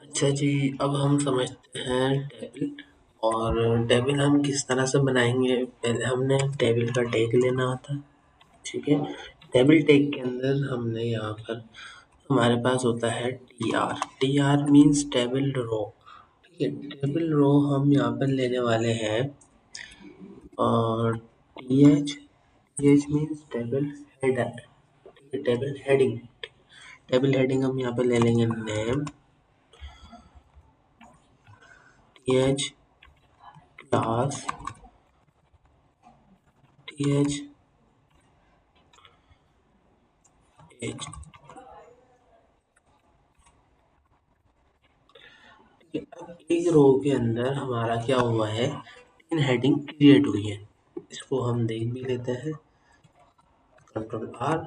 अच्छा जी, अब हम समझते हैं टेबल। और टेबल हम किस तरह से बनाएंगे। पहले हमने टेबल का टैग लेना होता है। ठीक है। टेबल टैग के अंदर हमने यहाँ पर हमारे पास होता है T R means table row. ठीक है। टेबल रो हम यहाँ पर लेने वाले हैं। और T H means table header. ठीक है। टेबल हेडिंग हम यहाँ पर ले लेंगे name T H class T H. एक रो के अंदर हमारा क्या हुआ है, तीन हेडिंग क्रिएट हुई है। इसको हम देख भी लेते हैं। Control R।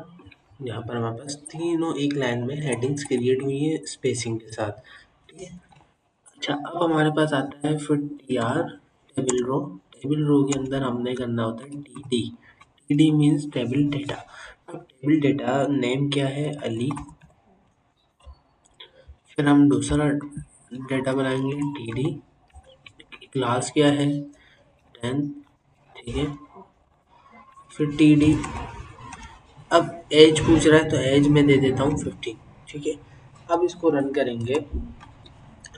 यहाँ पर हमारे पास तीनों एक लाइन में हेडिंग्स क्रिएट हुई है स्पेसिंग के साथ। ठीक है। अच्छा, अब हमारे पास आता है फिर टी आर टेबल रो के अंदर हमने करना होता है T D means table data. अब टेबल डेटा नेम क्या है, अली। फिर हम दूसरा डेटा बनाएंगे टी डी। क्लास क्या है, 10। ठीक है। फिर टी डी। अब एज पूछ रहा है तो एज में दे देता हूँ 15। ठीक है। अब इसको रन करेंगे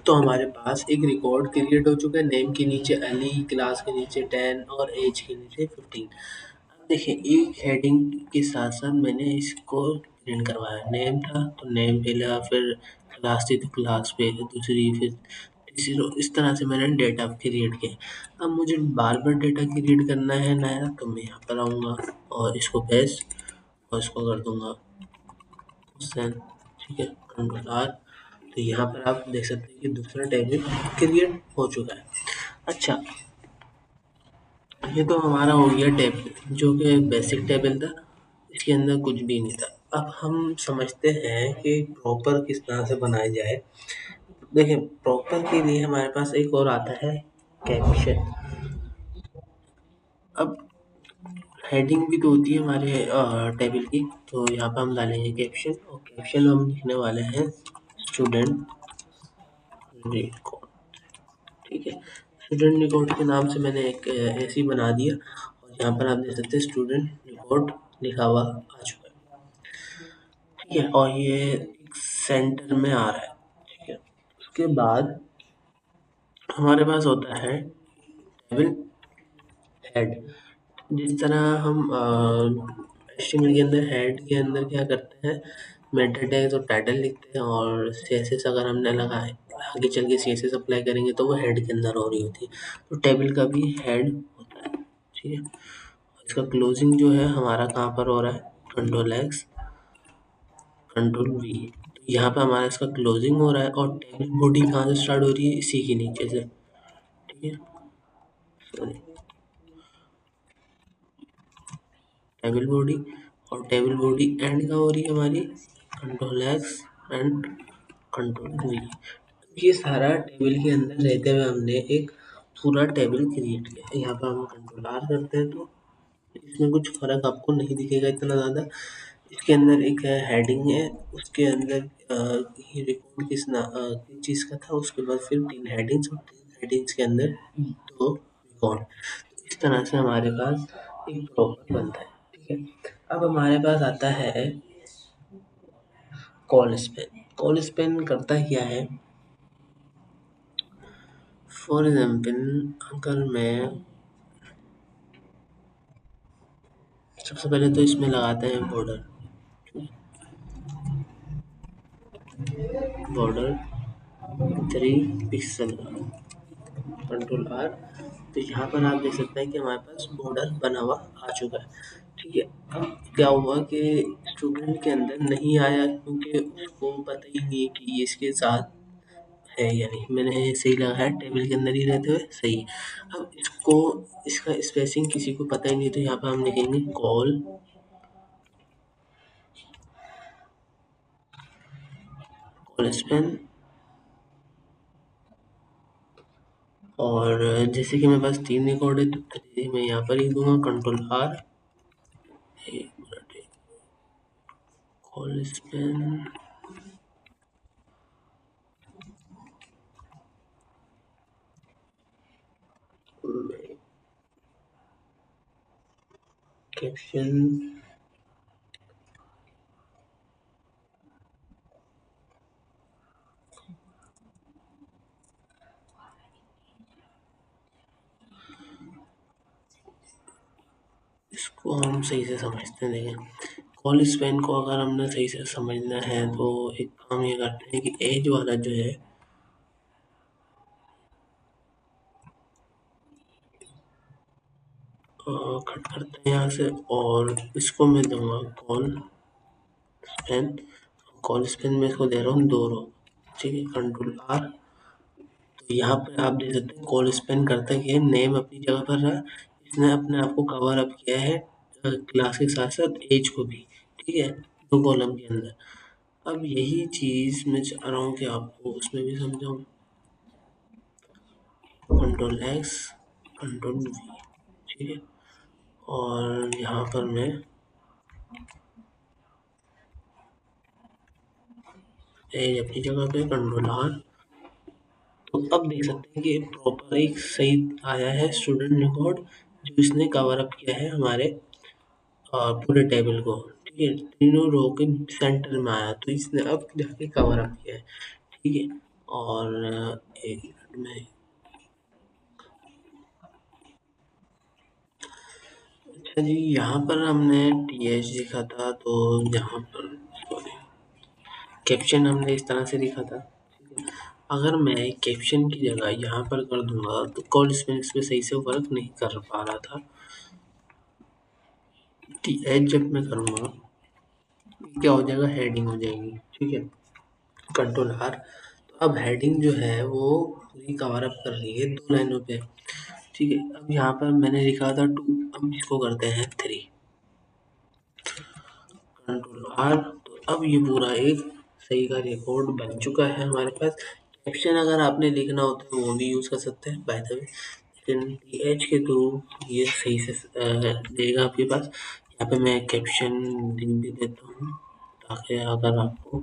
तो हमारे पास एक रिकॉर्ड क्रिएट हो चुका है। नेम के नीचे अली, क्लास के नीचे 10 और एज के नीचे 15। अब देखिए, एक हेडिंग के साथ साथ मैंने इसको प्रिंट करवाया। नेम था तो नेम पे लगा, फिर क्लास थी तो क्लास पे दूसरी, फिर तीसरी। तो इस तरह से मैंने डेटा क्रिएट किया। अब मुझे बार बार डेटा क्रिएट करना है नया, तो मैं यहाँ पर आऊँगा और इसको पेस्ट और इसको कर दूंगा सेंड। ठीक है। Control R। तो यहाँ पर आप देख सकते हैं कि दूसरा टेबल क्रिएट हो चुका है। अच्छा, ये तो हमारा हो गया टेबल जो कि बेसिक टेबल था। इसके अंदर कुछ भी नहीं था। अब हम समझते हैं कि प्रॉपर किस तरह से बनाया जाए। देखिए, प्रॉपर के लिए हमारे पास एक और आता है, कैप्शन। अब हेडिंग भी तो होती है हमारे टेबल की, तो यहाँ पर हम डालेंगे कैप्शन। और कैप्शन हम लिखने वाले हैं स्टूडेंट रिकॉर्ड। ठीक है। स्टूडेंट रिकॉर्ड के नाम से मैंने एक ऐसी बना दिया। और यहाँ पर आप देख सकते हैं स्टूडेंट रिकॉर्ड लिखा हुआ आ चुका है। ठीक है। और ये एक सेंटर में आ रहा है। ठीक है। उसके बाद हमारे पास होता है टेबल हेड। जिस तरह हम HTML के अंदर हेड के अंदर क्या करते हैं, मेटा टैग्स और टाइटल लिखते हैं। और CSS अगर हमने लगाए, आगे चल के CSS अप्लाई करेंगे तो वो हेड के अंदर हो रही होती है। तो टेबल का भी हेड होता है। ठीक है। इसका क्लोजिंग जो है हमारा कहाँ पर हो रहा है, Ctrl+X Ctrl+V। तो यहाँ पे हमारा इसका क्लोजिंग हो रहा है। और टेबल बॉडी कहाँ से स्टार्ट हो रही है, इसी के नीचे से। ठीक है। Sorry, table body. और टेबल बॉडी एंड कहाँ हो रही है हमारी, Ctrl+X एंड Ctrl+V। ये सारा टेबल के अंदर रहते हुए हमने एक पूरा टेबल क्रिएट किया। यहाँ पर हम Ctrl+R करते हैं तो इसमें कुछ फर्क आपको नहीं दिखेगा इतना ज़्यादा। इसके अंदर एक हेडिंग है, उसके अंदर ये रिकॉर्ड किस चीज़ का था। उसके बाद फिर तीन हेडिंग्स और तीन हेडिंग्स के अंदर दो रिकॉर्ड। इस तरह से हमारे पास एक प्रॉपर बनता है। ठीक है। अब हमारे पास आता है कॉल स्पेन। कॉल स्पेन करता क्या है, फॉर एग्जाम्पल अगर मैं सबसे पहले तो इसमें लगाते हैं बॉर्डर 3 पिक्सल, Ctrl+R। तो यहाँ पर आप देख सकते हैं कि हमारे पास बॉर्डर बना हुआ आ चुका है। ठीक है। अब क्या हुआ कि स्टूडेंट के अंदर नहीं आया क्योंकि उसको पता ही नहीं है कि ये इसके साथ है या नहीं। मैंने सही लगाया, टेबल के अंदर ही रहते हुए सही है। अब इसको, इसका स्पेसिंग किसी को पता ही नहीं, तो यहाँ पर हम लिखेंगे कॉल स्पेन। और जैसे कि मेरे पास 3 रिकॉर्ड है तो मैं यहाँ पर ही दूंगा Ctrl+R। कॉल स्पेन कैप्शन इसको हम सही से समझते हैं। देखें, कॉल स्पेन को अगर हमने सही से समझना है तो एक काम ये करते हैं कि एज वाला जो है कट करते हैं यहाँ से, और इसको मैं दूंगा स्पेन कॉल स्पेन में इसको दे रहा हूँ 2 रो। ठीक है, कंट्रोल R। तो यहाँ पे आप देख सकते हैं कॉल स्पेन करता है, नेम अपनी जगह पर रहा, इसने अपने आप को कवर अप किया है क्लास के साथ साथ एज को भी। ठीक है, 2 कॉलम के अंदर। अब यही चीज़ मैं चाह रहा हूँ कि आपको उसमें भी समझाऊँ। Control X, control V। ठीक है, और यहाँ पर मैं एज अपनी जगह पे, कंट्रोल R। तो अब देख सकते हैं कि प्रॉपर एक सही आया है स्टूडेंट रिकॉर्ड, जो इसने कवर अप किया है हमारे पूरे टेबल को। ठीक है, तीनों रो के सेंटर में आया, तो इसने अब जाके कवर अप किया है। ठीक है, और एक मिनट में, अच्छा जी, यहाँ पर हमने TH लिखा था, तो यहाँ पर सॉरी, कैप्शन हमने इस तरह से लिखा था। अगर मैं कैप्शन की जगह यहाँ पर कर दूंगा तो कॉल स्पेस में सही से वर्क नहीं कर पा रहा था। TH जब मैं करूँगा क्या हो जाएगा, हेडिंग हो जाएगी। ठीक है, कंट्रोल R। तो अब हेडिंग जो है वो पूरी कवर अप कर रही है 2 लाइनों पे। ठीक है, अब यहाँ पर मैंने लिखा था 2, अब इसको करते हैं 3, कंट्रोल R। तो अब ये पूरा एक सही का रिकॉर्ड बन चुका है हमारे पास। कैप्शन अगर आपने लिखना होता है वो भी यूज़ कर सकते हैं बाय द वे, लेकिन TH के थ्रू ये सही से देगा आपके पास। यहाँ पे मैं कैप्शन लिख भी देता हूँ, ताकि अगर आपको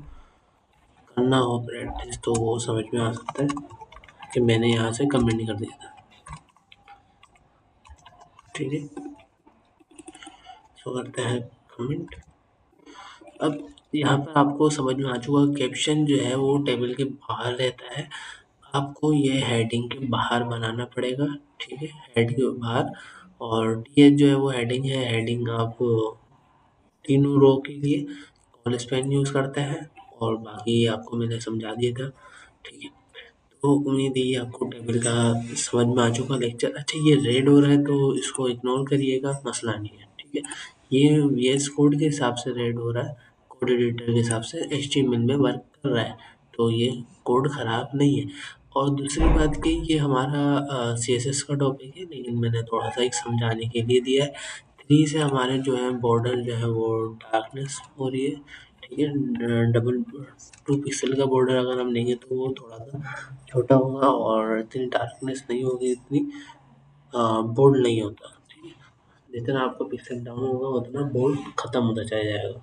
करना हो प्रैक्टिस तो वो समझ में आ सकता है कि मैंने यहाँ से कमेंट नहीं कर दिया था। ठीक है, तो करते हैं कमेंट। अब यहाँ पर आपको समझ में आ चुका, कैप्शन जो है वो टेबल के बाहर रहता है, आपको ये हेडिंग के बाहर बनाना पड़ेगा। ठीक है, हेड के बाहर, और TH जो है वो हेडिंग है। हेडिंग आप तीनों रो के लिए कॉल स्पेन यूज़ करते हैं, और बाकी आपको मैंने समझा दिया था। ठीक है, तो उम्मीद है ये आपको टेबल का समझ में आ चुका लेक्चर। अच्छा, ये रेड हो रहा है तो इसको इग्नोर करिएगा, मसला नहीं है। ठीक है, ये VS कोड के हिसाब से रेड हो रहा है, कोड एडिटर के हिसाब से HTML में वर्क कर रहा है, तो ये कोड ख़राब नहीं है। और दूसरी बात कि ये हमारा CSS का टॉपिक है, लेकिन मैंने थोड़ा सा एक समझाने के लिए दिया है। 3 से हमारे जो है बॉर्डर जो है वो डार्कनेस हो रही है। ठीक है, डबल 2 पिक्सल का बॉर्डर अगर हम लेंगे तो वो थोड़ा सा छोटा होगा, और इतनी डार्कनेस नहीं होगी, इतनी बोल्ड नहीं होता। ठीक है, जितना आपका पिक्सल डाउन होगा उतना बोल्ड खत्म होता चला जाएगा।